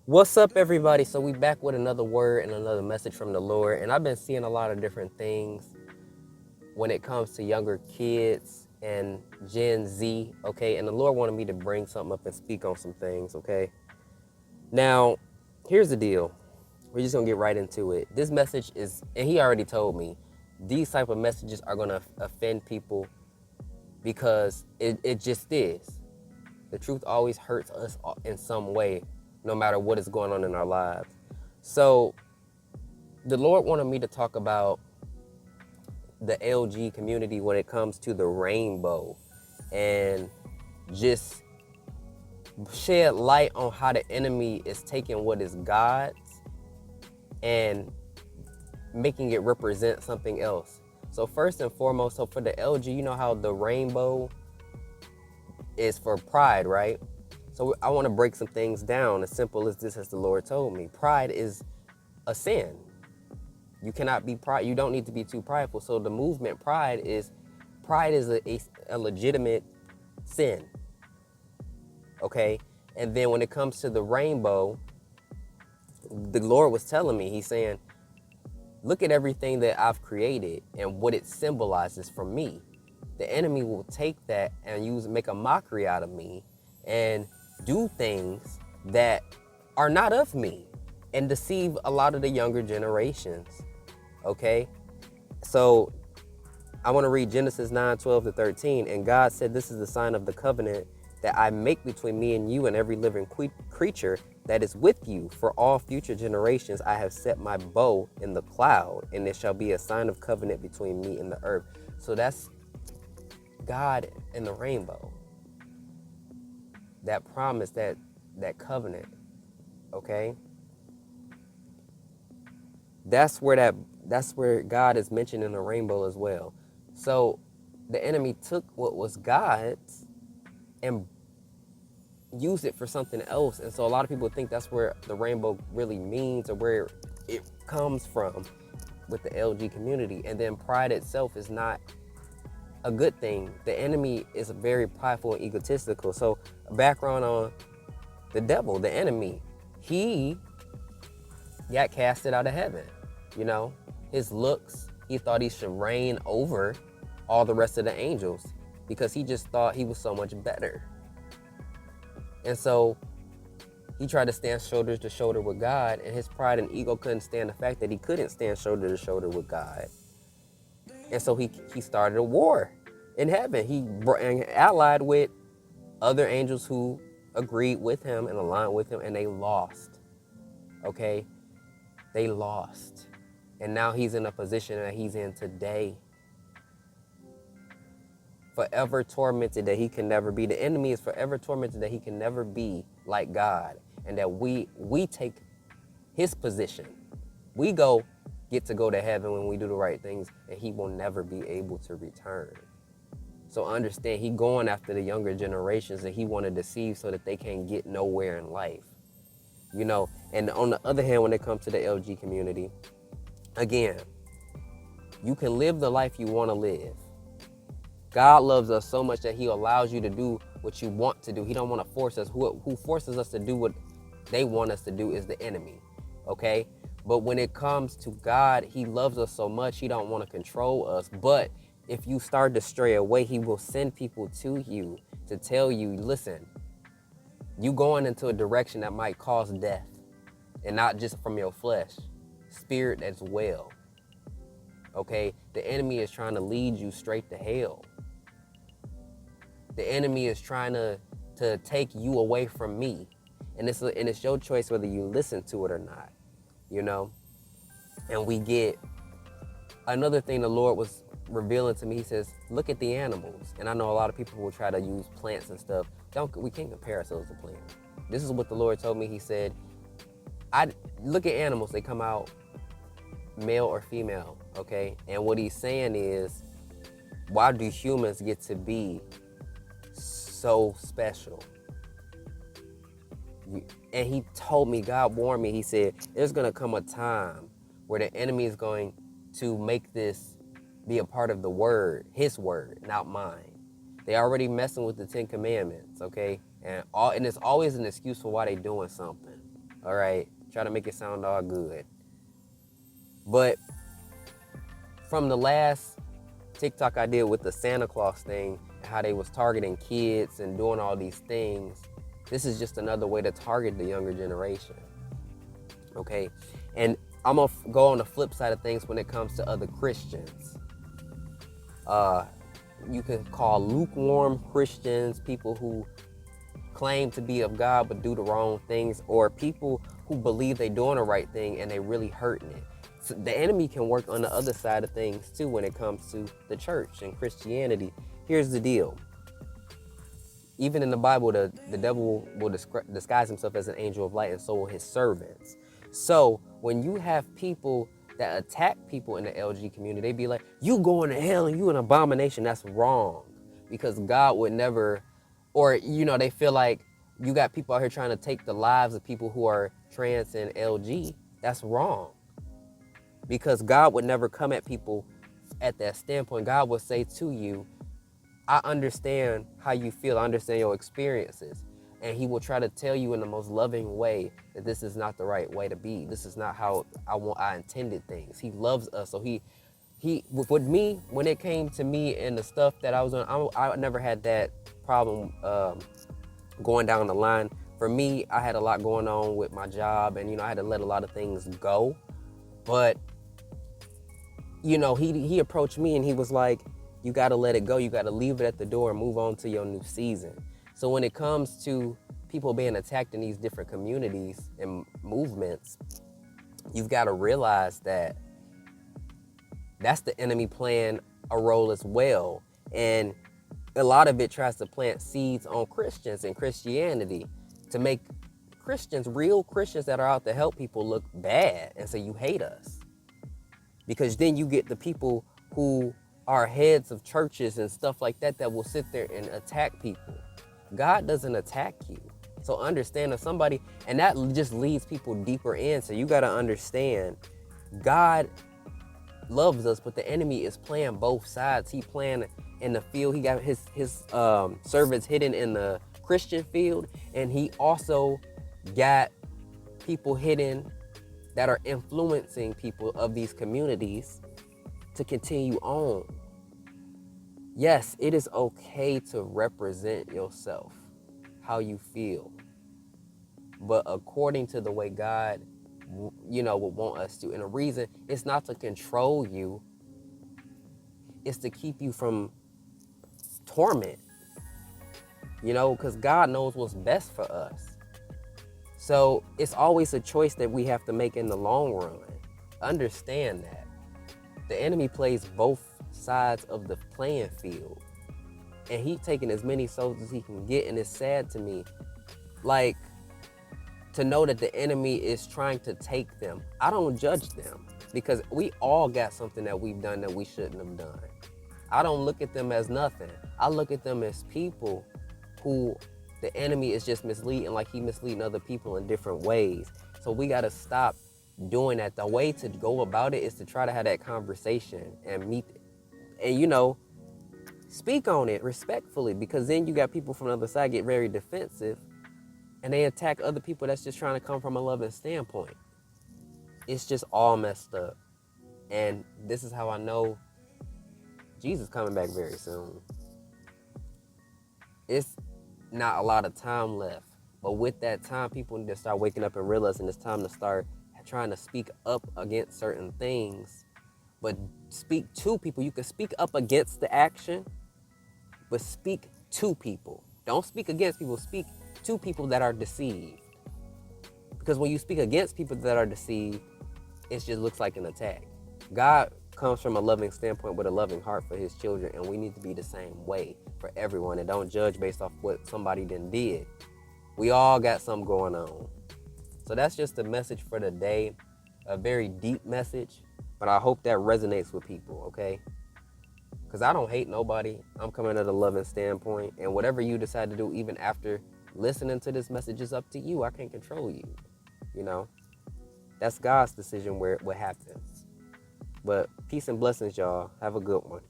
What's up, everybody? So we back with another word and another message from the Lord, and I've been seeing a lot of different things when it comes to younger kids and Gen Z, okay? And the Lord wanted me to bring something up and speak on some things, okay? Now, here's the deal. We're just gonna get right into it. This message is, and he already told me, these type of messages are gonna offend people because it just is. The truth always hurts us in some way, no matter what is going on in our lives. So the Lord wanted me to talk about the LG community when it comes to the rainbow and just shed light on how the enemy is taking what is God's and making it represent something else. So first and foremost, so for the LG, you know how the rainbow is for pride, right? So I want to break some things down as simple as this, as the Lord told me. Pride is a sin. You cannot be pride. You don't need to be too prideful. So the movement pride is a legitimate sin. Okay. And then when it comes to the rainbow, the Lord was telling me, he's saying, look at everything that I've created and what it symbolizes for me. The enemy will take that and make a mockery out of me and do things that are not of me and deceive a lot of the younger generations. Okay, so I want to read Genesis 9:12-13. And God said, this is the sign of the covenant that I make between me and you and every living creature that is with you. For all future generations I have set my bow in the cloud, and it shall be a sign of covenant between me and the earth. So that's God in the rainbow. That promise, that covenant, okay? That's where God is mentioned in the rainbow as well. So the enemy took what was God's and used it for something else. And so a lot of people think that's where the rainbow really means or where it comes from with the LG community. And then pride itself is not a good thing. The enemy is very prideful and egotistical. So background on the devil, the enemy, he got casted out of heaven. You know, his looks, he thought he should reign over all the rest of the angels because he just thought he was so much better. And so he tried to stand shoulder to shoulder with God, and his pride and ego couldn't stand the fact that he couldn't stand shoulder to shoulder with God. And so he started a war in heaven. He allied with other angels who agreed with him and aligned with him, and they lost. Okay? They lost. And now he's in a position that he's in today. Forever tormented that he can never be. The enemy is forever tormented that he can never be like God. And that we take his position. We get to go to heaven when we do the right things, and he will never be able to return. So understand, he going after the younger generations that he want to deceive so that they can't get nowhere in life. You know, and on the other hand, when it comes to the LG community, again, you can live the life you want to live. God loves us so much that he allows you to do what you want to do. He don't want to force us. Who forces us to do what they want us to do is the enemy, okay? But when it comes to God, he loves us so much, he don't want to control us. But if you start to stray away, he will send people to you to tell you, listen, you going into a direction that might cause death, and not just from your flesh, spirit as well. Okay, the enemy is trying to lead you straight to hell. The enemy is trying to take you away from me, and it's your choice whether you listen to it or not. You know, and we get another thing the Lord was revealing to me. He says, look at the animals. And I know a lot of people will try to use plants and stuff. We can't compare ourselves to plants. This is what the Lord told me. He said, I look at animals. They come out male or female, okay? And what he's saying is, why do humans get to be so special? And he told me, God warned me, he said, there's going to come a time where the enemy is going to make this be a part of the word, his word, not mine. They already messing with the Tencommandments, okay? And it's always an excuse for why they doing something. All right, try to make it sound all good. But from the last TikTok I did with the Santa Claus thing, and how they was targeting kids and doing all these things, this is just another way to target the younger generation. Okay, and I'm gonna go on the flip side of things when it comes to other Christians. You can call lukewarm Christians people who claim to be of God but do the wrong things, or people who believe they're doing the right thing and they really hurting it. So the enemy can work on the other side of things too when it comes to the church and Christianity. Here's the deal. Even in the Bible, the devil will disguise himself as an angel of light, and so will his servants. So when you have people that attack people in the LG community, they be like, you going to hell and you an abomination. That's wrong, because God would never, or, you know, they feel like you got people out here trying to take the lives of people who are trans and LG. That's wrong, because God would never come at people at that standpoint. God would say to you, I understand how you feel. I understand your experiences. And he will try to tell you in the most loving way that this is not the right way to be. This is not how I intended things. He loves us. So he with me, when it came to me and the stuff that I was on, I never had that problem going down the line. For me, I had a lot going on with my job, and, you know, I had to let a lot of things go. But, you know, he approached me and he was like, you got to let it go. You got to leave it at the door and move on to your new season. So when it comes to people being attacked in these different communities and movements, you've got to realize that that's the enemy playing a role as well. And a lot of it tries to plant seeds on Christians and Christianity to make Christians, real Christians that are out to help people, look bad and say you hate us. Because then you get the people who are heads of churches and stuff like that that will sit there and attack people. God doesn't attack you. So understand, if somebody, and that just leads people deeper in. So you got to understand, God loves us, but the enemy is playing both sides. He playing in the field. He got his servants hidden in the Christian field, and he also got people hidden that are influencing people of these communities to continue on. Yes, it is okay to represent yourself, how you feel, but according to the way God, you know, would want us to. And the reason, it's not to control you, it's to keep you from torment, you know, because God knows what's best for us. So it's always a choice that we have to make in the long run. Understand that. The enemy plays both sides of the playing field, and he's taking as many souls as he can get. And it's sad to me, like, to know that the enemy is trying to take them. I don't judge them, because we all got something that we've done that we shouldn't have done. I don't look at them as nothing. I look at them as people who the enemy is just misleading, like he misleading other people in different ways. So we got to stop doing that. The way to go about it is to try to have that conversation and meet, and, you know, speak on it respectfully, because then you got people from the other side get very defensive and they attack other people that's just trying to come from a loving standpoint. It's just all messed up. And this is how I know Jesus coming back very soon. It's not a lot of time left, but with that time, people need to start waking up and realizing it's time to start trying to speak up against certain things, but speak to people. You can speak up against the action, but speak to people. Don't speak against people, speak to people that are deceived. Because when you speak against people that are deceived, it just looks like an attack. God comes from a loving standpoint with a loving heart for his children, and we need to be the same way for everyone, and don't judge based off what somebody done did. We all got something going on. So that's just the message for the day, a very deep message, but I hope that resonates with people, okay? Because I don't hate nobody. I'm coming at a loving standpoint, and whatever you decide to do, even after listening to this message, is up to you. I can't control you, you know? That's God's decision what happens. But peace and blessings, y'all. Have a good one.